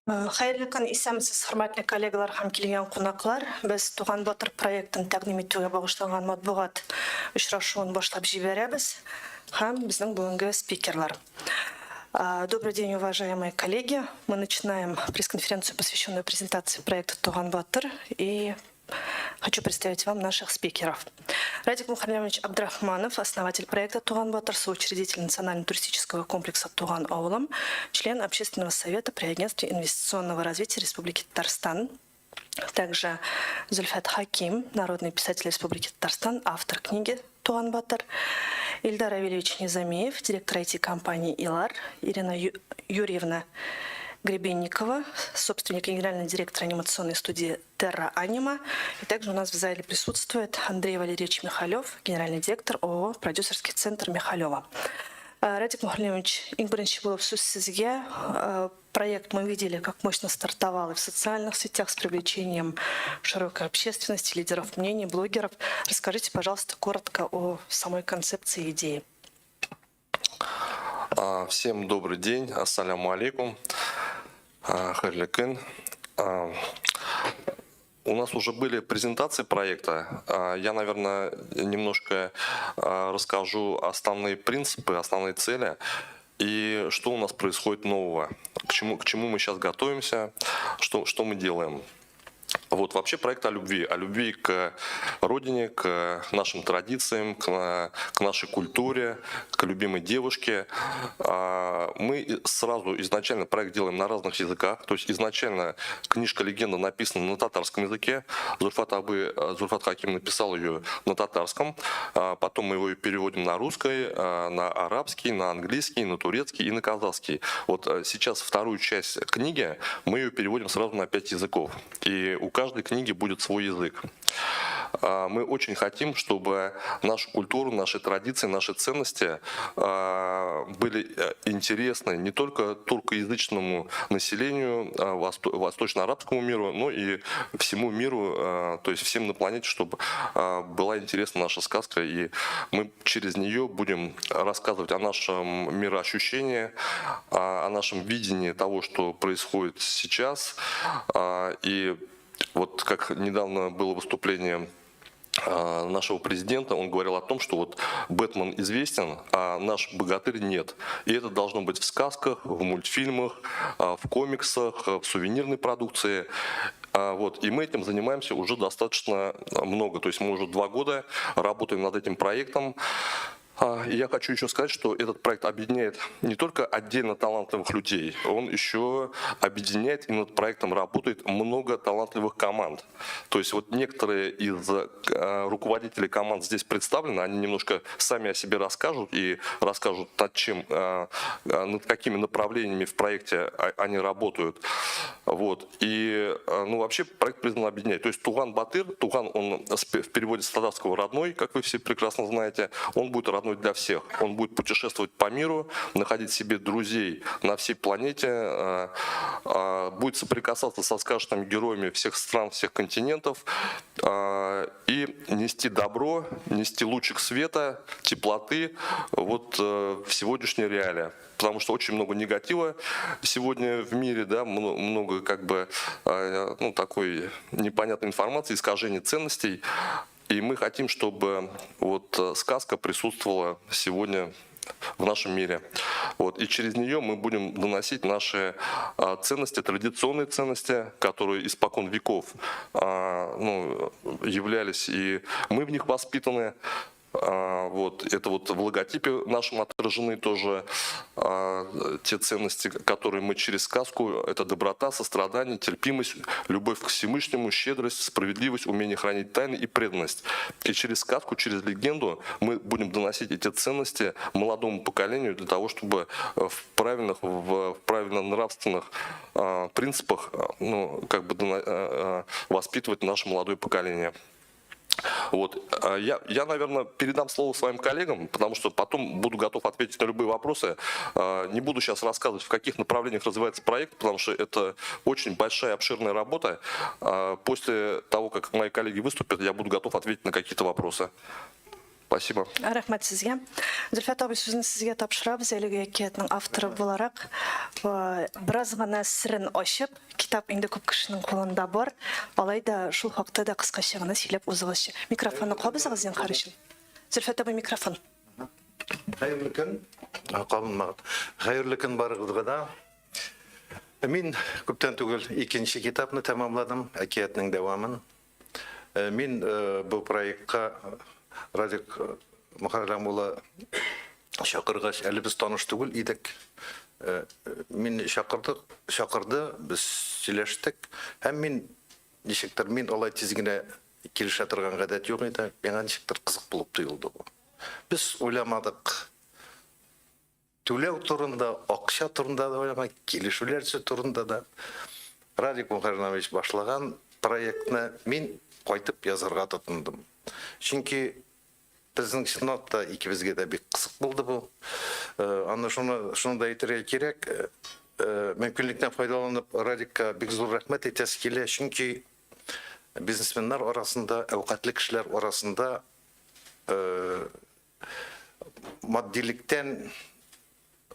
Хайырлы күн, исәмсез, хөрмәтле коллегалар һәм килгән кунаклар. Без Туган батыр проектын тәкъдим итүгә багышланган матбугат очрашуын башлап җибәрәбез һәм безнең бүгенге спикерлар. Добрый день, уважаемые коллеги. Мы начинаем пресс-конференцию, посвященную презентации проекта Туган батыр, и хочу представить вам наших спикеров. Радик Мухаммедович Абдрахманов, основатель проекта Туган батыр, соучредитель национального туристического комплекса Туган Аулам, член Общественного совета при Агентстве инвестиционного развития Республики Татарстан. Также Зульфат Хаким, народный писатель Республики Татарстан, автор книги Туган батыр. Ильдар Авельевич Низамиев, директор IT-компании «Илар», Ирина Юрьевна Гребенникова, собственник и генеральный директор анимационной студии «Терра Анима». И также у нас в зале присутствует Андрей Валерьевич Михалев, генеральный директор ООО «Продюсерский центр Михалева». Радик Мухаммедович, ең бірінші болып сөз сізге. Проект мы видели, как мощно стартовал и в социальных сетях с привлечением широкой общественности, лидеров мнений, блогеров. Расскажите, пожалуйста, коротко о самой концепции и идее. Всем добрый день, ассаляму алейкум, хайрлы күн. У нас уже были презентации проекта. Я, наверное, немножко расскажу основные принципы, основные цели и что у нас происходит нового, к чему мы сейчас готовимся, что мы делаем. Вот вообще проект о любви к родине, к нашим традициям, к нашей культуре, к любимой девушке. Мы сразу изначально проект делаем на разных языках, то есть изначально книжка-легенда написана на татарском языке, Зульфат Хаким написал ее на татарском, потом мы его переводим на русский, на арабский, на английский, на турецкий и на казахский. Вот сейчас вторую часть книги мы ее переводим сразу на 5 языков, и у каждой книги будет свой язык. Мы очень хотим, чтобы нашу культуру, наши традиции, наши ценности были интересны не только туркоязычному населению, восточно-арабскому миру, но и всему миру, то есть всем на планете, чтобы была интересна наша сказка, и мы через нее будем рассказывать о нашем мироощущении, о нашем видении того, что происходит сейчас. И вот как недавно было выступление нашего президента, он говорил о том, что вот Бэтмен известен, а наш богатырь нет. И это должно быть в сказках, в мультфильмах, в комиксах, в сувенирной продукции. Вот. И мы этим занимаемся уже достаточно много. То есть мы уже 2 года работаем над этим проектом. И я хочу еще сказать, что этот проект объединяет не только отдельно талантливых людей, он еще объединяет, и над проектом работает много талантливых команд. То есть вот некоторые из руководителей команд здесь представлены, они немножко сами о себе расскажут и расскажут, над какими направлениями в проекте они работают. Вот. И вообще проект призван объединять. То есть Туган батыр, Туган, он в переводе с татарского родной, как вы все прекрасно знаете, он будет родной для всех. Он будет путешествовать по миру, находить себе друзей на всей планете, будет соприкасаться со сказочными героями всех стран, всех континентов и нести добро, нести лучик света, теплоты вот в сегодняшней реалии. Потому что очень много негатива сегодня в мире, да, много как бы такой непонятной информации, искажений ценностей. И мы хотим, чтобы вот сказка присутствовала сегодня в нашем мире. Вот. И через нее мы будем доносить наши ценности, традиционные ценности, которые испокон веков являлись, и мы в них воспитаны. Вот. Это вот в логотипе нашем отражены тоже те ценности, которые мы через сказку, это доброта, сострадание, терпимость, любовь к Всевышнему, щедрость, справедливость, умение хранить тайны и преданность. И через сказку, через легенду мы будем доносить эти ценности молодому поколению для того, чтобы в правильно-нравственных принципах воспитывать наше молодое поколение. Вот. Я, наверное, передам слово своим коллегам, потому что потом буду готов ответить на любые вопросы. Не буду сейчас рассказывать, в каких направлениях развивается проект, потому что это очень большая, обширная работа. После того, как мои коллеги выступят, я буду готов ответить на какие-то вопросы. Спасибо. Рахмат сезгә. Зөлфат абый, сүзне сезгә тапшырабыз. Әлеге әкиятнең авторы буларак, бераз гына сирен ачып, китап инде күп кешенең кулында бар. Алайда шул хакта да кыскача гына сөйләп узыгызчы. Микрофонны кабызыгыз, зинһар өчен. Зөлфат абый, микрофон. Хайырлы көн, кабынмагыз. Хайырлы көн барыгызга да. Мин күптән түгел икенче китапны тәмамладым, әкиятның дәвамын. Мин бу проектка Радик Мөхәррәмулла шакыргач, әле без таныш түгел идек. Мин шакырды, без сөйләштек. Һәм мин ничектер мин алай тиз генә килешә торган гадәт юк иде. Миңа ничектер кызык булып тоелды бу. Biz uylamадық. Түлеу турында, ақша турында да ойламай, келішулерсі турында да. Радик Мөхәррәмович башлаған проектны мен қайтып язарға тұтындым. Чөнки біздің синатта икебізге де бик қызық болды бұл. Аны шуны да әйтергә кирәк. Мөмкинлектен файдаланып Радикка бик зур рәхмәт әйтәсе килә, чөнки бизнесменнар арасында, әүкатлы кешеләр арасында матдиліктен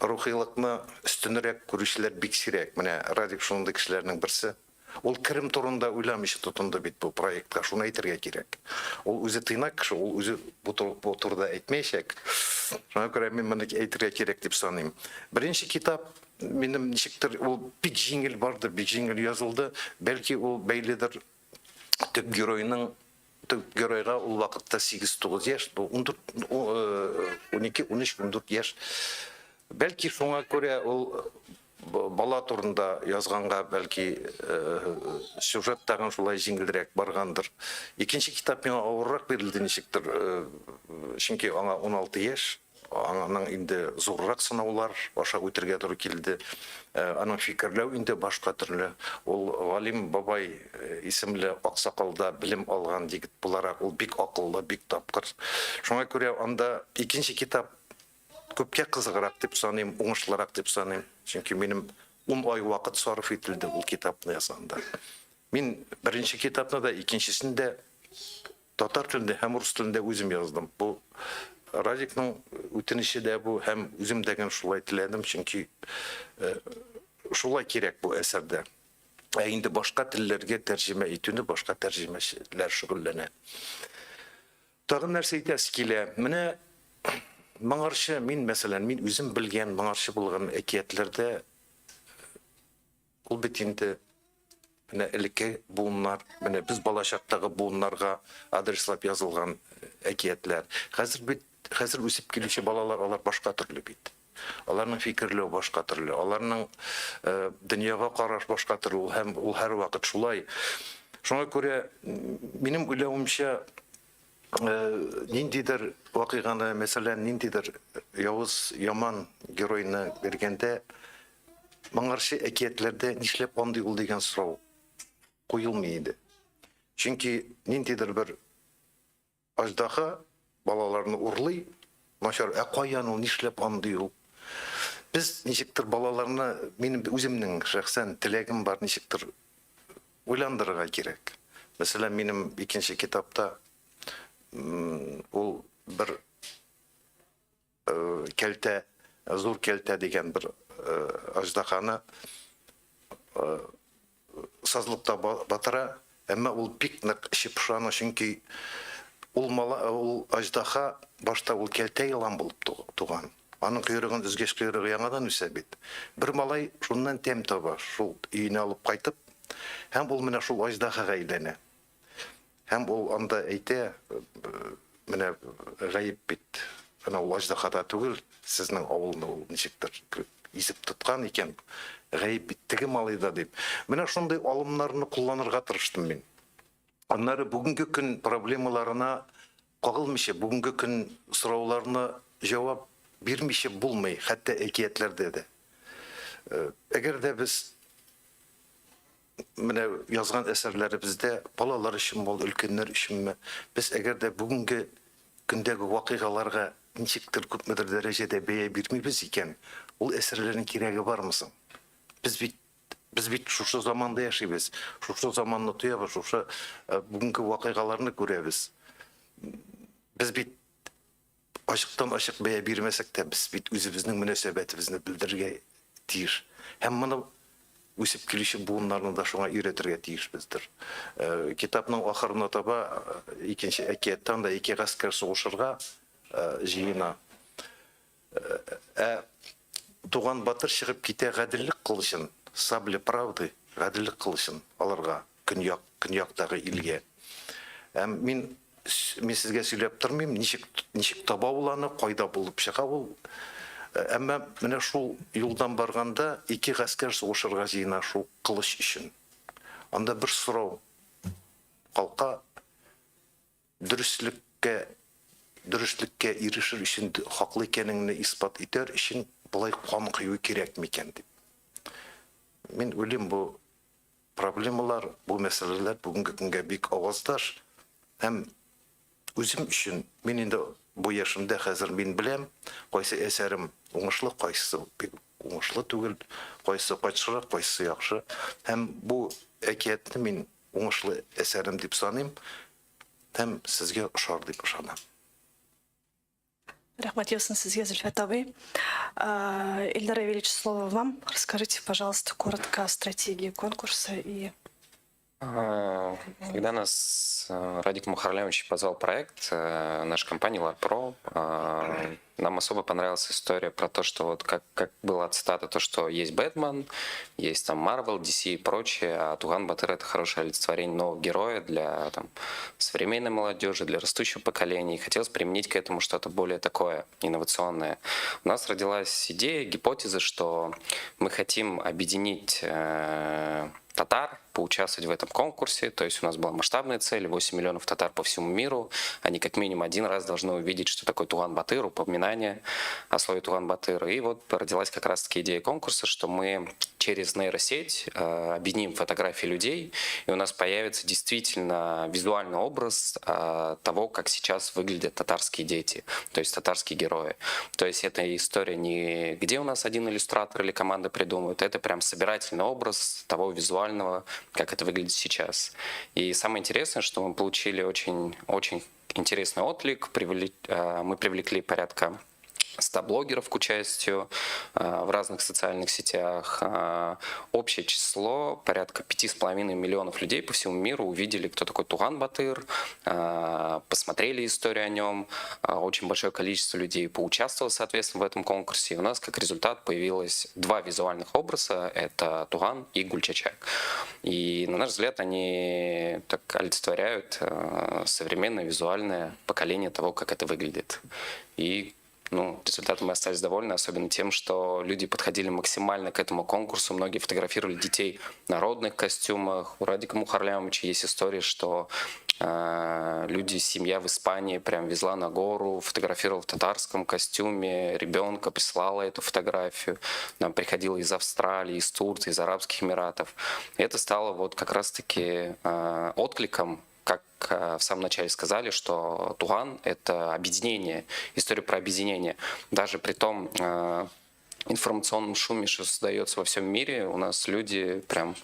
рухилыкны үстінірек көрушілер бик сирәк. Менә Радик шундый кешеләрнең берсе. Ул керем турында уйламыйча тотынды бит бу проектка. Шуны әйтергә кирәк. Ул үзе тыйнак кеше, ул үзе бу турыда әйтмәячәк. Шуңа күрә мин моны әйтергә кирәк дип саныйм. Беренче китап минем ничектер ул бик җиңел барды, бик җиңел язылды. Бәлки ул бәйледер төп геройга ул вакытта 8-9 яшь, 12-13-14 яшь. Бәлки шуңа күрә ул бала турында язганга бәлки сюжет тагын шулай җиңелрәк баргандыр. Икенче китап миңа авыррак бирелде ничектер, чөнки аңа 16 яшь, аның инде зуррак сынаулар аша үтәргә туры килде. Аның фикерләү инде башка төрле. Ул Галим бабай исемле аксакалда билим алган егет буларак, ул бик акыллы, бик тапкыр. Шуңа күрә анда икенче китап көпкә кызыграк дип саныйм, уңышлырак дип саныйм. Чөнки минем 10 ай вакыт сарыф ителде ул китапны язганда. Мин беренче китапны да, икенчесен дә татар телендә һәм рус телендә үзем яздым. Бу Радикның үтенече дә бу, һәм үзем дәген шулай теләдем, чөнки шулай кирәк бу әсәрдә. Инде башка телләргә тәрҗемә итүне башка тәрҗемәчеләр шөгыльләнә. Тагын нәрсә әйтәсе килә. Менә моңарчы мин үзем белгән моңарчы булган әкиятләрдә ул бит инде менә элекке буыннар, менә без балачактагы буыннарга адреслап язылган әкиятләр. Хәзер үсеп килүче балалар алар башка төрле бит. Аларның фикерләү башка төрле, аларның дөньяга караш башка төрле, һәм ул һәр вакыт шулай. Шуңа күрә минем уйлавымча ниндидер вакыйганы, мәсәлән, ниндидер явыз, яман геройны бергәндә моңарчы әкиятләрдә нишләп андый ул дигән сорау куелмый иде. Чөнки ниндидер бер аждаһа балаларны урлый, начар, каян ул нишләп андый ул? Без ничектер балаларны, минем үземнең шәхсән теләгем бар, ничектер уйландырырга кирәк. Мәсәлән, минем икенче китапта ул бер кәлтә, зур кәлтә дигән бер аждаһаны сазлыкта батыра, әмма ул бик нык эче пошаны, чөнки ул аждаһа башта ул кәлтә елан булып туган. Аның койрыгын үзгәч койрыгы яңадан үсә бит. Бер малай шуннан тәм таба, шул өенә алып кайтып, һәм ул менә шул аждаһага әйләнә. Һәм ул анда әйтә, менә гаип бит, ана ул аждаһада түгел, сезнең авылны ул ничектер изеп тоткан икән, гаип бит теге малайда дип. Менә шундый алымнарны кулланырга тырыштым мин. Аннары бүгенге көн проблемаларына кагылмыйча, бүгенге көн сорауларына җавап бирмичә булмый, хәтта әкиятләрдә дә. Әгәр дә без менә язган әсәрләребездә балалар өчен, өлкәннәр өченме, без әгәр дә бүгенге көндәге вакыйгаларга ничектер күпмедер дәрәҗәдә бәя бирмибез икән, ул әсәрләрнең кирәге бармы соң? Biz bit şuşu zamanda yaşayız. Şuşu zamanını tuyabız, şuşu bugünkü vakıgalarını görüyoruz. Biz bit ашықтан ашық бәя бермесек те біз өзіміздің мөнәсәбәтебезне білдірге тиіш. Һәм мұны үсіп келеші буыннарны да шуңа үйретірге тиішбіздір. Китапның ақырына таба икенче әкияттан да ике гаскәр сугышырга жиына. Туган батыр чыгып китә гаделлек кылышын, сабле правды, гаделлек кылышын аларга көньяктагы илгә. Мин сезгә сөйләп тормыйм, ничек таба ул аны, кайда булып чыга ул. Әмма менә шул юлдан барганда ике гаскәр сугышырга җыена шул кылыч өчен. Анда бер сорау калка дөреслеккә ирешер өчен хаклы икәнеңне испат итәр өчен булай кан кыю кирәк микән дип. Мин уйлыйм, бу проблемалар, бу мәсьәләләр бүгенге көнгә бик аваздаш. Һәм үзем өчен мин инде бу яшымда хәзер мин беләм, кайсы әсәрем уңышлы, кайсы бик уңышлы түгел, кайсы качырак, кайсы яхшы. Һәм бу әкиятне мин уңышлы әсәрем дип саныйм, һәм сезгә ошар дип ышанам. Рахмат Йосын сізге, Зульфат абый. Ильдар Равильевич, слово вам. Расскажите, пожалуйста, коротко о стратегии конкурса и... Когда нас Радик Мухарлямович позвал проект нашей компании LARPro, нам особо понравилась история про то, что вот как была цитата, то, что есть Бэтмен, есть там Marvel, DC и прочее, а Туган Батыр — это хорошее олицетворение нового героя для там современной молодежи, для растущего поколения. И хотелось применить к этому что-то более такое инновационное. У нас родилась идея, гипотеза, что мы хотим объединить татар, поучаствовать в этом конкурсе. То есть у нас была масштабная цель — 8 миллионов татар по всему миру. Они как минимум один раз должны увидеть, что такое Туган Батыр, упоминание о слове Туган Батыр. И вот родилась как раз-таки идея конкурса, что мы через нейросеть объединим фотографии людей, и у нас появится действительно визуальный образ того, как сейчас выглядят татарские дети, то есть татарские герои. То есть эта история не где у нас один иллюстратор или команда придумывает, это прям собирательный образ того визуального, как это выглядит сейчас. И самое интересное, что мы получили очень интересный отклик, мы привлекли порядка 100 блогеров к участию в разных социальных сетях. Общее число порядка 5,5 миллионов людей по всему миру увидели, кто такой Туган Батыр, посмотрели историю о нем. Очень большое количество людей поучаствовало, соответственно, в этом конкурсе. И у нас как результат появилось 2 визуальных образа. Это Туган и Гульчачак. И, на наш взгляд, они так олицетворяют современное визуальное поколение того, как это выглядит. И результатом мы остались довольны, особенно тем, что люди подходили максимально к этому конкурсу. Многие фотографировали детей в народных костюмах. У Радика Мухарлямовича есть история, что семья в Испании прям везла на гору, фотографировала в татарском костюме ребенка, прислала эту фотографию. Нам приходило из Австралии, из Турции, из Арабских Эмиратов. И это стало вот как раз-таки откликом, как в самом начале сказали, что Туган — это объединение, история про объединение. Даже при том информационном шуме, что создается во всем мире, у нас люди прям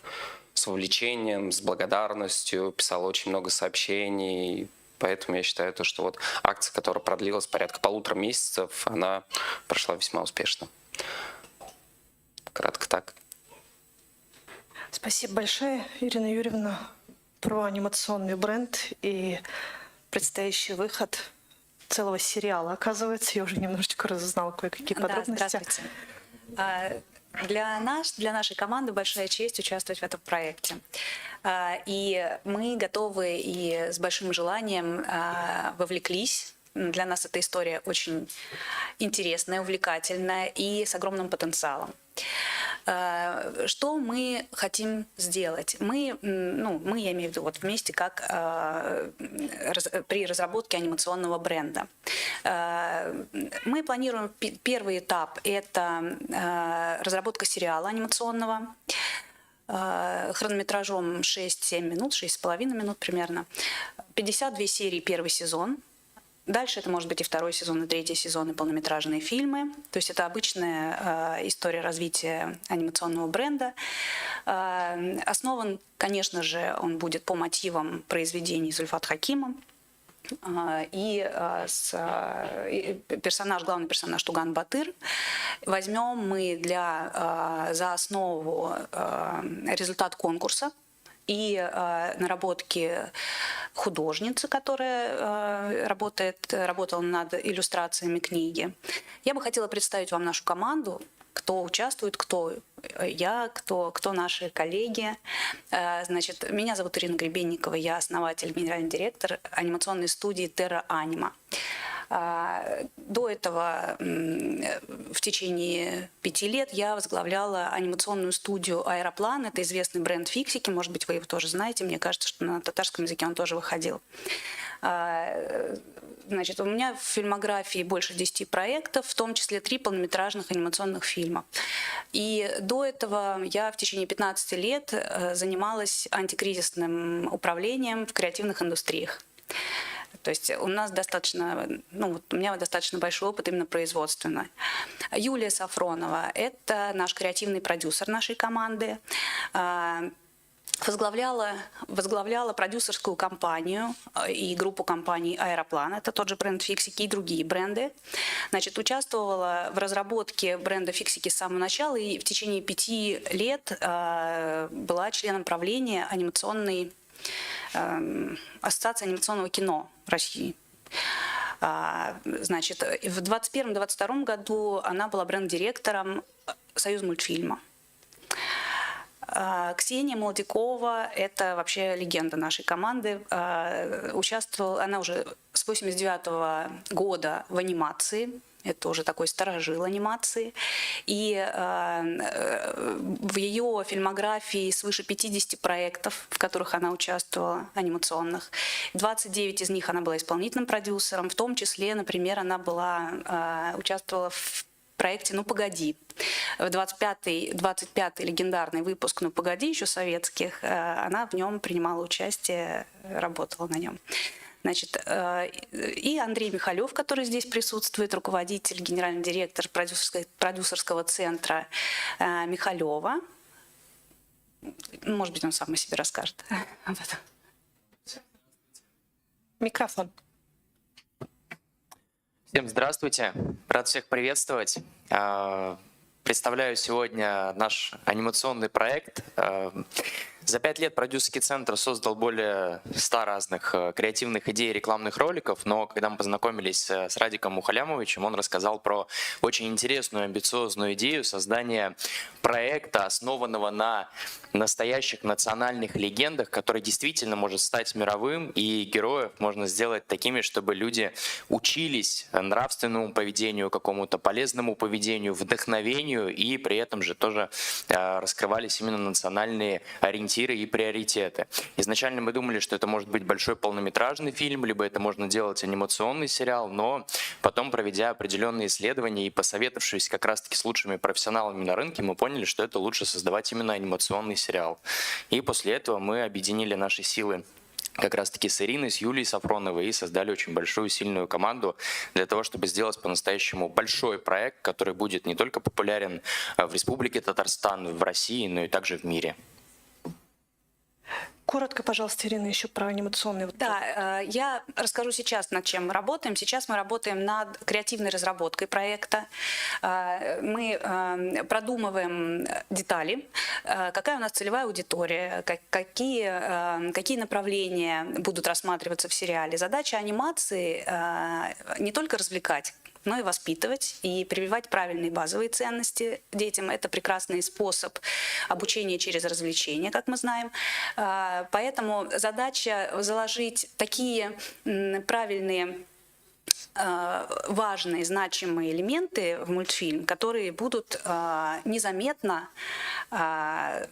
с вовлечением, с благодарностью, писало очень много сообщений. Поэтому я считаю, что вот акция, которая продлилась порядка 1,5 месяцев, она прошла весьма успешно. Кратко так. Спасибо большое, Ирина Юрьевна, про анимационный бренд и предстоящий выход целого сериала. Оказывается, я уже немножечко разузнала кое-какие подробности. Да, здравствуйте. Для нашей команды большая честь участвовать в этом проекте. И мы готовы и с большим желанием вовлеклись. Для нас эта история очень интересная, увлекательная и с огромным потенциалом. Что мы хотим сделать? Мы, я имею в виду, вот вместе как при разработке анимационного бренда. Мы планируем первый этап – это разработка сериала анимационного хронометражом 6-7 минут, 6,5 минут примерно. 52 серии первый сезон. Дальше это может быть и 2-й сезон, и 3-й сезон, и полнометражные фильмы. То есть это обычная история развития анимационного бренда. Основан, конечно же, он будет по мотивам произведений Зульфат Хакима. главный персонаж Туган Батыр. Возьмем мы за основу результат конкурса и наработки художницы, которая работала над иллюстрациями книги. Я бы хотела представить вам нашу команду, кто участвует, кто я, кто наши коллеги. Значит, меня зовут Ирина Гребенникова, я основатель, генеральный директор анимационной студии Terra Anima. До этого в течение 5 лет я возглавляла анимационную студию «Аэроплан». Это известный бренд фиксики, может быть, вы его тоже знаете. Мне кажется, что на татарском языке он тоже выходил. Значит, у меня в фильмографии больше 10 проектов, в том числе 3 полнометражных анимационных фильма. И до этого я в течение 15 лет занималась антикризисным управлением в креативных индустриях. То есть у нас достаточно, у меня достаточно большой опыт именно производственный. Юлия Сафронова – это наш креативный продюсер нашей команды. Возглавляла продюсерскую компанию и группу компаний «Аэроплан», это тот же бренд «Фиксики» и другие бренды. Значит, участвовала в разработке бренда «Фиксики» с самого начала и в течение 5 лет была членом правления Ассоциации анимационного кино России. Значит, в 2021-2022 году она была бренд-директором «Союзмультфильма». Ксения Молодякова – это вообще легенда нашей команды. Участвовала она уже с 1989 года в анимации. Это уже такой старожил анимации. И в ее фильмографии свыше 50 проектов, в которых она участвовала, анимационных. 29 из них она была исполнительным продюсером. В том числе, например, она участвовала в проекте «Ну, погоди». В 25-й легендарный выпуск «Ну, погоди», еще советских, она в нем принимала участие, работала на нем. Значит, и Андрей Михалев, который здесь присутствует, руководитель, генеральный директор продюсерского центра Михалева. Может быть, он сам о себе расскажет об этом. Микрофон. Всем здравствуйте, рад всех приветствовать. Представляю сегодня наш анимационный проект. За 5 лет продюсерский центр создал более 100 разных креативных идей и рекламных роликов, но когда мы познакомились с Радиком Мухалямовичем, он рассказал про очень интересную, амбициозную идею создания проекта, основанного на настоящих национальных легендах, который действительно может стать мировым, и героев можно сделать такими, чтобы люди учились нравственному поведению, какому-то полезному поведению, вдохновению, и при этом же тоже раскрывались именно национальные ориентиры и приоритеты. Изначально мы думали, что это может быть большой полнометражный фильм, либо это можно делать анимационный сериал, но потом, проведя определенные исследования и посоветовавшись как раз-таки с лучшими профессионалами на рынке, мы поняли, что это лучше создавать именно анимационный сериал. И после этого мы объединили наши силы как раз-таки с Ириной, с Юлией Сафроновой и создали очень большую, сильную команду для того, чтобы сделать по-настоящему большой проект, который будет не только популярен в Республике Татарстан, в России, но и также в мире. Коротко, пожалуйста, Ирина, еще про анимационный. Да, я расскажу сейчас, над чем мы работаем. Сейчас мы работаем над креативной разработкой проекта. Мы продумываем детали, какая у нас целевая аудитория, какие направления будут рассматриваться в сериале. Задача анимации не только развлекать, но и воспитывать и прививать правильные базовые ценности детям. Это прекрасный способ обучения через развлечения, как мы знаем. Поэтому задача заложить такие правильные, важные, значимые элементы в мультфильм, которые будут незаметно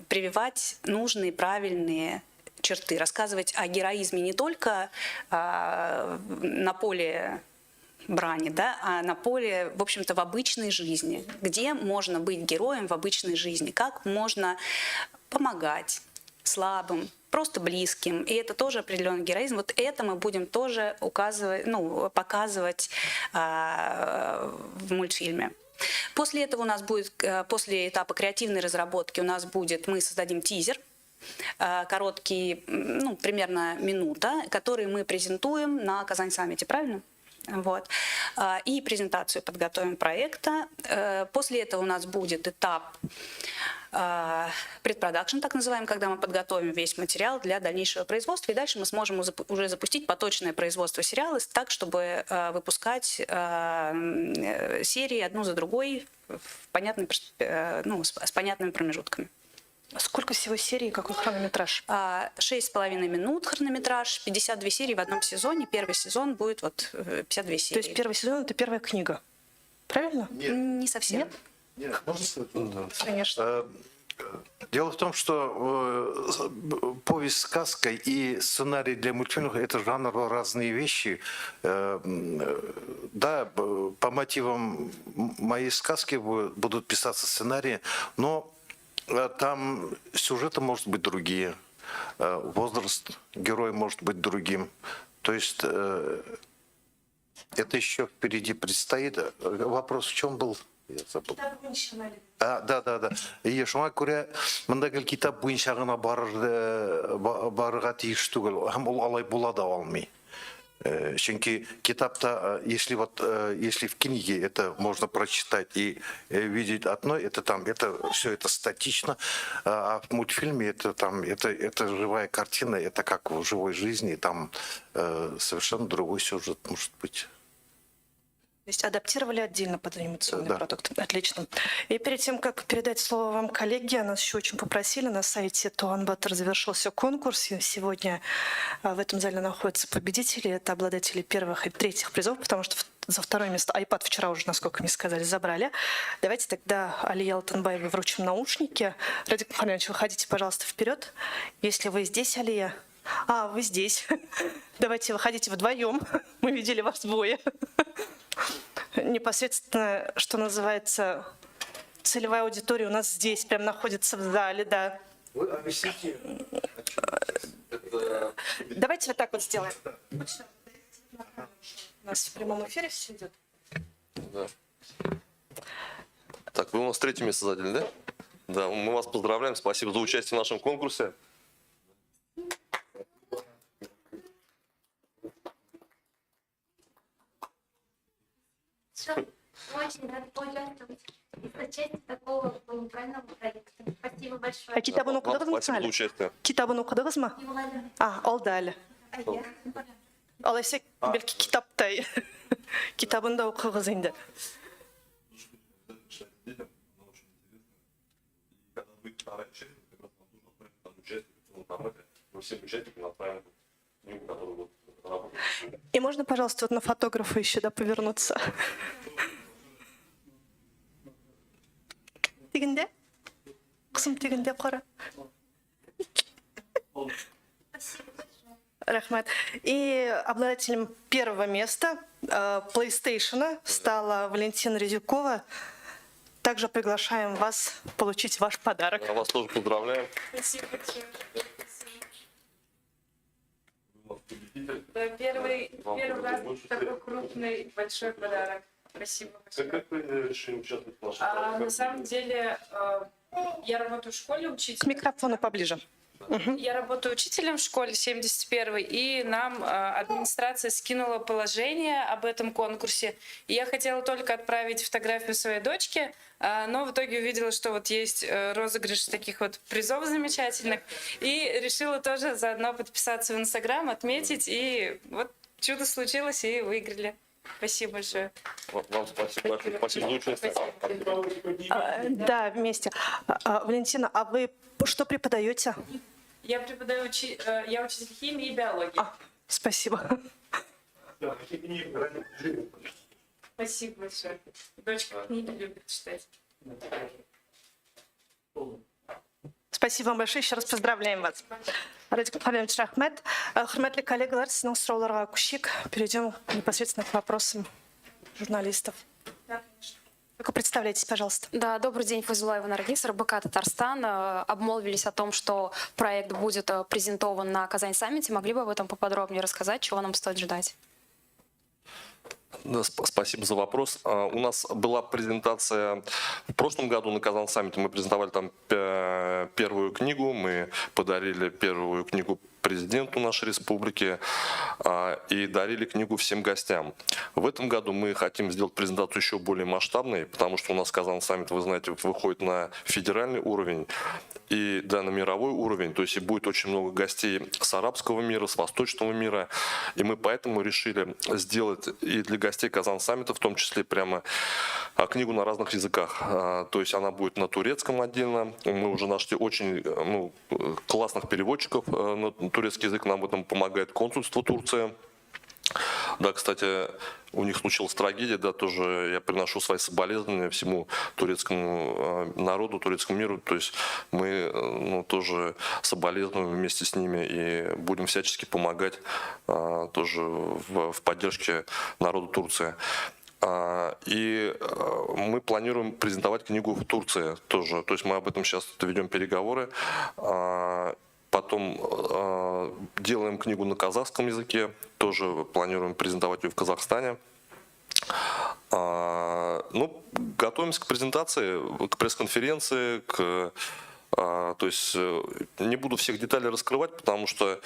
прививать нужные, правильные черты, рассказывать о героизме не только на поле брани, да, а на поле, в общем-то, в обычной жизни, где можно быть героем в обычной жизни, как можно помогать слабым, просто близким, и это тоже определенный героизм. Вот это мы будем тоже показывать в мультфильме. После этого у нас будет, после этапа креативной разработки мы создадим тизер. короткий, ну, примерно минута, который мы презентуем на Казань-саммите, правильно? Вот. И презентацию подготовим проекта. После этого у нас будет этап предпродакшн, так называемый, когда мы подготовим весь материал для дальнейшего производства, и дальше мы сможем уже запустить поточное производство сериала так, чтобы выпускать серии одну за другой в понятной, ну, с понятными промежутками. Сколько всего серий, какой хронометраж? 6,5 минут хронометраж, 52 серии в одном сезоне. Первый сезон будет вот 52 серии. То есть первый сезон — это первая книга. Правильно? Не совсем. Нет, можно сказать? Конечно. Дело в том, что повесть сказка и сценарий для мультфильмов — это жанрово разные вещи. Да, по мотивам моей сказки будут писаться сценарии, но там сюжеты может быть другие, возраст героя может быть другим. То есть это еще впереди предстоит. Вопрос в чем был? Я забыл. Да. И шуңа күрә монда гел китап буенча гына барырга тиеш түгел. Һәм ул алай була да алмый. Чөнки китапта, если в книге это можно прочитать и видеть одно, это все это статично, а в мультфильме это живая картина, это как в живой жизни, там совершенно другой сюжет может быть. То есть адаптировали отдельно под анимационный Да. продукт. Отлично. И перед тем, как передать слово вам, коллеги, нас еще очень попросили. На сайте Туан Батыр завершился конкурс. И сегодня в этом зале находятся победители. Это обладатели первых и третьих призов, потому что за второе место iPad вчера уже, насколько мне сказали, забрали. Давайте тогда Алия Алтынбаевой вручим наушники. Радик Мухамедович, выходите, пожалуйста, вперед. Если вы здесь, Алия. Вы здесь. Давайте выходите вдвоем. Мы видели вас двое. Непосредственно, что называется, целевая аудитория у нас здесь, прям находится в зале, да. Вы объясните. Давайте вот так вот сделаем. У нас в прямом эфире все идет. Да. Так, вы у нас третье место заняли, да? Да, мы вас поздравляем. Спасибо за участие в нашем конкурсе. Очень рада поучаствовать в части такого правильного проекта. Спасибо большое. Китабын Вам оқыдыңыз спасибо за әлі? участие. Китабын оқыдыңыз ма? Алды әлі. Алайса белки китаптай. Китабын да оқығыз енді. И можно, пожалуйста, вот на фотографа еще, да, повернуться? Тегінде? Қысым тегінде қара. Рахмат. И обладателем первого места PlayStation стала Валентина Резюкова. Также приглашаем вас получить ваш подарок. Я вас тоже поздравляем. Спасибо большое. Да, первый раз такой крупный, большой подарок. Спасибо большое. Как вы решили участвовать в нашем На самом деле, я работаю в школе К учителем. микрофону поближе. Я работаю учителем в школе 71-й, и нам администрация скинула положение об этом конкурсе. И я хотела только отправить фотографию своей дочке, но в итоге увидела, что вот есть розыгрыш таких вот призов замечательных, и решила тоже заодно подписаться в Инстаграм, отметить, и вот чудо случилось, и выиграли. Спасибо большое. Вам спасибо большое. Спасибо за участие. Да, вместе. Валентина, а вы что преподаете? Я преподаю, я учитель химии и биологии. Спасибо. Спасибо большое. Дочка книги любит читать. Спасибо вам большое. Еще раз поздравляем вас. Радик Мухамедович, рахмет. Хурматлы коллегалар, сіздің сұрауларға көшейік. Перейдем непосредственно к вопросам журналистов. Только представляйтесь, пожалуйста. Да, добрый день, Файзулаева Наргиз, РБК Татарстан. Обмолвились о том, что проект будет презентован на Казань-саммите. Могли бы об этом поподробнее рассказать, чего нам стоит ждать? Да, спасибо за вопрос. У нас была презентация в прошлом году на Казан саммите. Мы презентовали там первую книгу, мы подарили первую книгу президенту нашей республики и дарили книгу всем гостям. В этом году мы хотим сделать презентацию еще более масштабной, потому что у нас Казан саммит, вы знаете, выходит на федеральный уровень и да, на мировой уровень. То есть и будет очень много гостей с арабского мира, с восточного мира. И мы поэтому решили сделать и для гостей Казан саммита, в том числе прямо книгу на разных языках. То есть она будет на турецком отдельно. Мы уже нашли очень классных переводчиков на турецкий язык, нам в этом помогает консульство Турции. Да, кстати, у них случилась трагедия, да, тоже я приношу свои соболезнования всему турецкому народу, турецкому миру, то есть мы тоже соболезнуем вместе с ними и будем всячески помогать тоже в поддержке народа Турции. И мы планируем презентовать книгу в Турции тоже, то есть мы об этом сейчас ведем переговоры. Потом делаем книгу на казахском языке, тоже планируем презентовать ее в Казахстане. Готовимся к презентации, к пресс-конференции, то есть не буду всех деталей раскрывать, потому что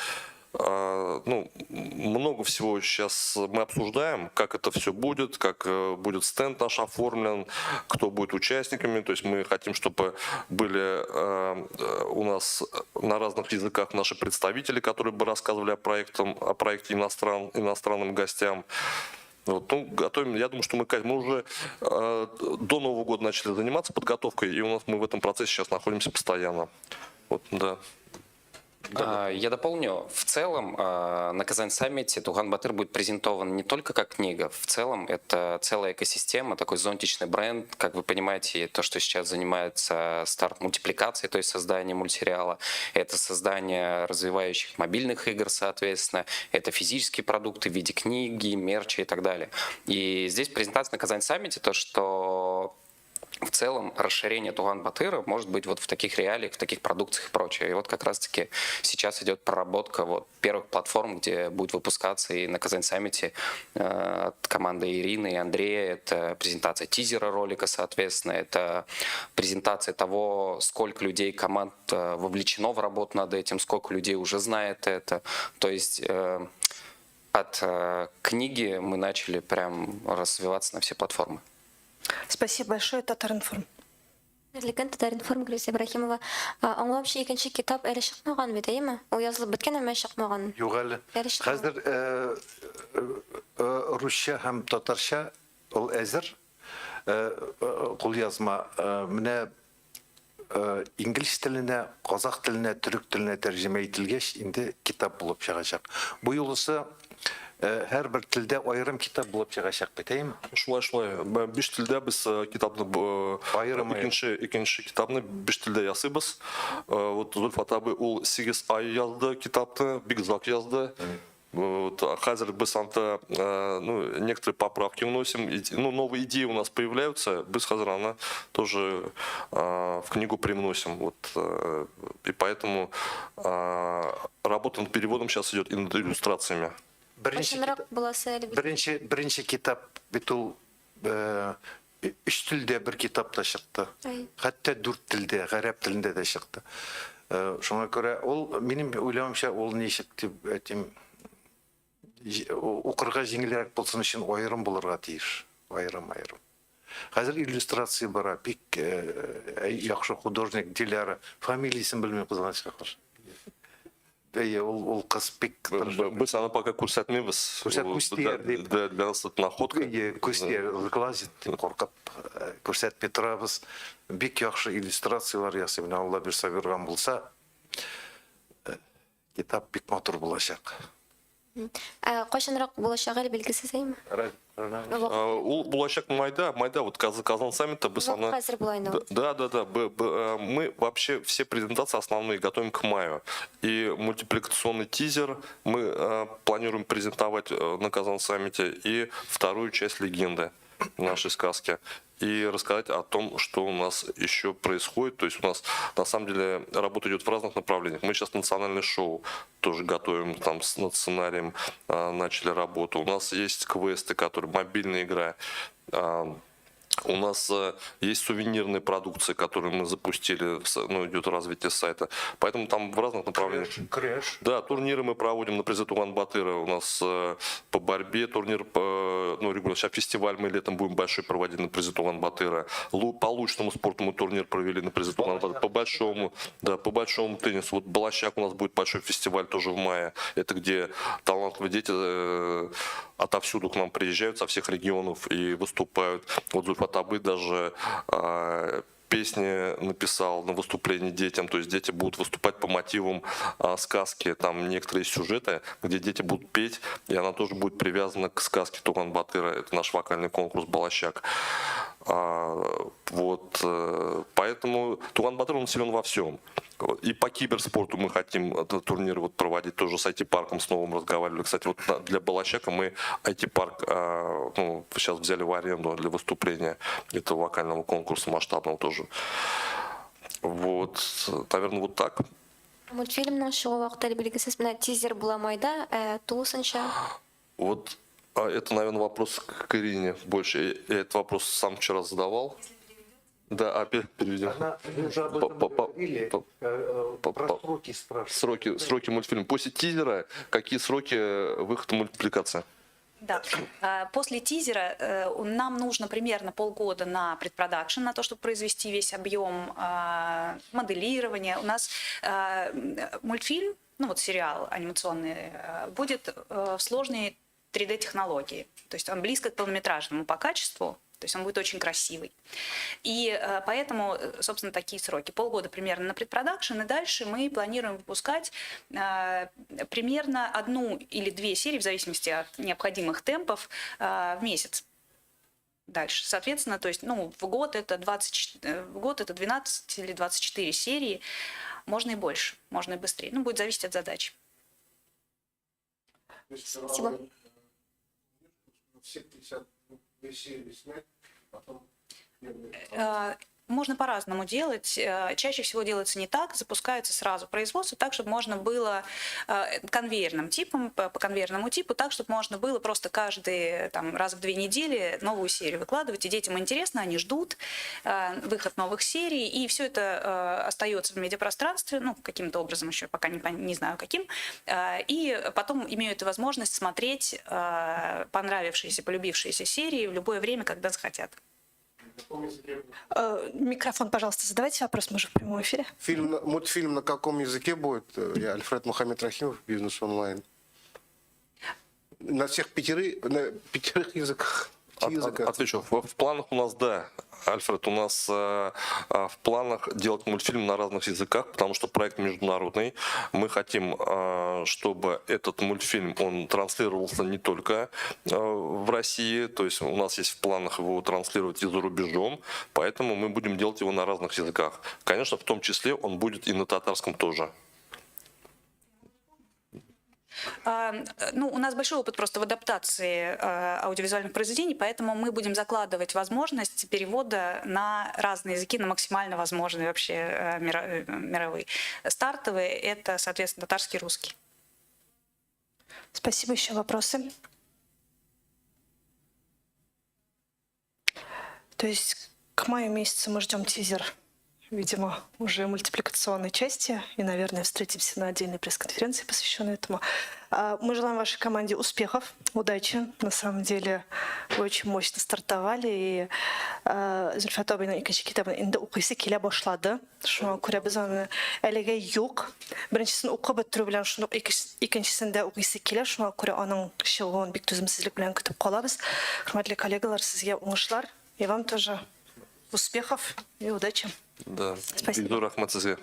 много всего сейчас мы обсуждаем, как это все будет, как будет стенд наш оформлен, кто будет участниками. То есть мы хотим, чтобы были у нас на разных языках наши представители, которые бы рассказывали о проекте иностранным гостям. Готовим. Я думаю, что мы уже до Нового года начали заниматься подготовкой, и мы в этом процессе сейчас находимся постоянно. Да. Я дополню. В целом на Казань саммите Туган Батыр будет презентован не только как книга. В целом это целая экосистема, такой зонтичный бренд. Как вы понимаете, то, что сейчас занимается старт-мультипликацией, то есть создание мультсериала, это создание развивающих мобильных игр, соответственно, это физические продукты в виде книги, мерча и так далее. И здесь презентация на Казань саммите, то, что в целом расширение Туган Батыра может быть вот в таких реалиях, в таких продукциях и прочее. И вот как раз-таки сейчас идет проработка первых платформ, где будет выпускаться и на Казань саммите от команды Ирины и Андрея. Это презентация тизера ролика, соответственно, это презентация того, сколько людей, команд вовлечено в работу над этим, сколько людей уже знает это. То есть от книги мы начали прям развиваться на все платформы. Спасибо большое, Татаринформ. Леген Татаринформ Грюс Ибрахимова. Аңлаучы икенче китап әле чыкмаган бит, әйеме? Ул язылып беткән, әмма чыкмаган. Юк әле. Хәзер русча һәм татарча ул әзер. Кулъязма менә инглиз теленә, казак теленә, түрек теленә тәрҗемә ителгәч, инде китап булып чыгачак. Бу юлысы һәрбер телдә аерым китап булып чыгачак бит, әйеме? Шулай. Биш телдә без китапны икенче китапны биш телдә ясыйбыз. Зульфат абый ул 8 ай язды китапны, Бигзак язды. Хәзер без анда некоторые поправки вносим, новые идеи у нас появляются, без хәзер аны тоже в книгу привносим. И поэтому работа над переводом сейчас идет и над иллюстрациями. Беренче китап бит ул 3 телдә бер китапта чыкты. Хәтта 4 телдә, гарәп телендә дә чыкты. Шуңа күрә ул минем уйлавымча ул ничек дип әйтим, укырга җиңелрәк булсын өчен аерым булырга тиеш. Аерым. Хәзер иллюстрация бара, бик яхшы художник Диляра, фамилиясын белмим кызганычка. Ул кыз бик Без аны пока күрсәтмибез. Для нас это находка. Күстер глазит коркып күрсәтми торабыз. Бик яхшы иллюстрациялар ясый. Менә Алла бирсә биргән булса, китап бик матур булачак. Кайчанрак булачагы белгесез, әйеме? Ул булачак майда, Казан саммита без аны. Хәзер булай инде. Да. Мы вообще все презентации основные готовим к маю. И мультипликационный тизер мы планируем презентовать на Казан саммите и вторую часть легенды. нашей сказки и рассказать о том, что у нас еще происходит. То есть у нас на самом деле работа идет в разных направлениях. Мы сейчас национальное шоу тоже готовим, там над сценарием начали работу. У нас есть квесты, которые мобильная игра. У нас есть сувенирные продукции, которые мы запустили, ну, идет развитие сайта. Поэтому там в разных направлениях. Крэш. Да, турниры мы проводим на призы Туган Батыра. У нас по борьбе турнир, ну, регулярно. Сейчас фестиваль мы летом будем большой проводить на призы Туган Батыра. По лучному спорту мы турнир провели на призы Туган Батыра. По большому, да, по большому теннису. Вот Балашак у нас будет большой фестиваль тоже в мае. Это где талантливые дети отовсюду к нам приезжают, со всех регионов и выступают. Вот Зульфат-Абы даже песни написал на выступлении детям, то есть дети будут выступать по мотивам сказки, там некоторые сюжеты, где дети будут петь, и она тоже будет привязана к сказке Туган Батыра, это наш вокальный конкурс «Балашак». Вот, поэтому Туган Батыр, он силен во всем. И по киберспорту мы хотим этот турнир вот проводить тоже с IT-парком, с новым разговаривали. Кстати, вот для Балашака мы IT-парк ну, сейчас взяли в аренду для выступления этого вокального конкурса масштабного тоже. Вот, наверное, вот так. Мультфильмның чыгу вакыты билгесез, менә тизер була майда, тулысынча. Вот это, наверное, вопрос к Ирине больше. Я этот вопрос сам вчера задавал. Да, опять переведем. Она уже об этом говорили, про сроки спрашивают. Сроки мультфильма. После тизера какие сроки выхода мультипликации? Да. После тизера нам нужно примерно полгода на предпродакшн, на то, чтобы произвести весь объем моделирования. У нас мультфильм, ну вот сериал анимационный, будет в сложной 3D-технологии. То есть он близко к полнометражному по качеству. То есть он будет очень красивый. И поэтому, собственно, такие сроки. Полгода примерно на предпродакшн, и дальше мы планируем выпускать примерно 1 или 2 серии, в зависимости от необходимых темпов, в месяц. Дальше. Соответственно, то есть, ну, в год это 12 или 24 серии. Можно и больше, можно и быстрее. Ну, будет зависеть от задачи. Спасибо. Все 52 серии снять, потом... Можно по-разному делать. Чаще всего делается не так, запускается сразу производство так, чтобы можно было конвейерным типом, по конвейерному типу, так, чтобы можно было просто каждый там, раз в 2 недели новую серию выкладывать. И детям интересно, они ждут выход новых серий, и все это остается в медиапространстве, ну, каким-то образом еще пока не знаю каким, и потом имеют возможность смотреть понравившиеся, полюбившиеся серии в любое время, когда захотят. Микрофон, пожалуйста, задавайте вопрос, мы же в прямом эфире. Мультфильм на каком языке будет? Я Альфред Мухаммед Рахимов, Бизнес онлайн. На всех 5 языках. Отвечу. В планах у нас, да, Альфред, у нас в планах делать мультфильм на разных языках, потому что проект международный. Мы хотим, чтобы этот мультфильм, он транслировался не только в России, то есть у нас есть в планах его транслировать и за рубежом, поэтому мы будем делать его на разных языках. Конечно, в том числе он будет и на татарском тоже. Ну, у нас большой опыт просто в адаптации аудиовизуальных произведений, поэтому мы будем закладывать возможность перевода на разные языки, на максимально возможные вообще мировые. Стартовые — это, соответственно, татарский и русский. Спасибо. Еще вопросы? То есть к маю месяцу мы ждем тизер, видимо, уже мультипликационной части, и, наверное, встретимся на отдельной пресс-конференции, посвященной этому. Мы желаем вашей команде успехов, удачи. На самом деле вы очень мощно стартовали, и Зульфат абыйның икенче китабын инде укыйсы килә башлады. Шуңа күрә без аны әлегә юк. Беренчесен укып бетерү белән шундук икенчесен дә укыйсы килә. Шуңа күрә аның чыгуын бик түземсезлек белән көтеп калабыз. Хөрмәтле коллегалар, сезгә уңышлар, и вам тоже успехов и удачи. Да. Спасибо. Рахмат сезгә.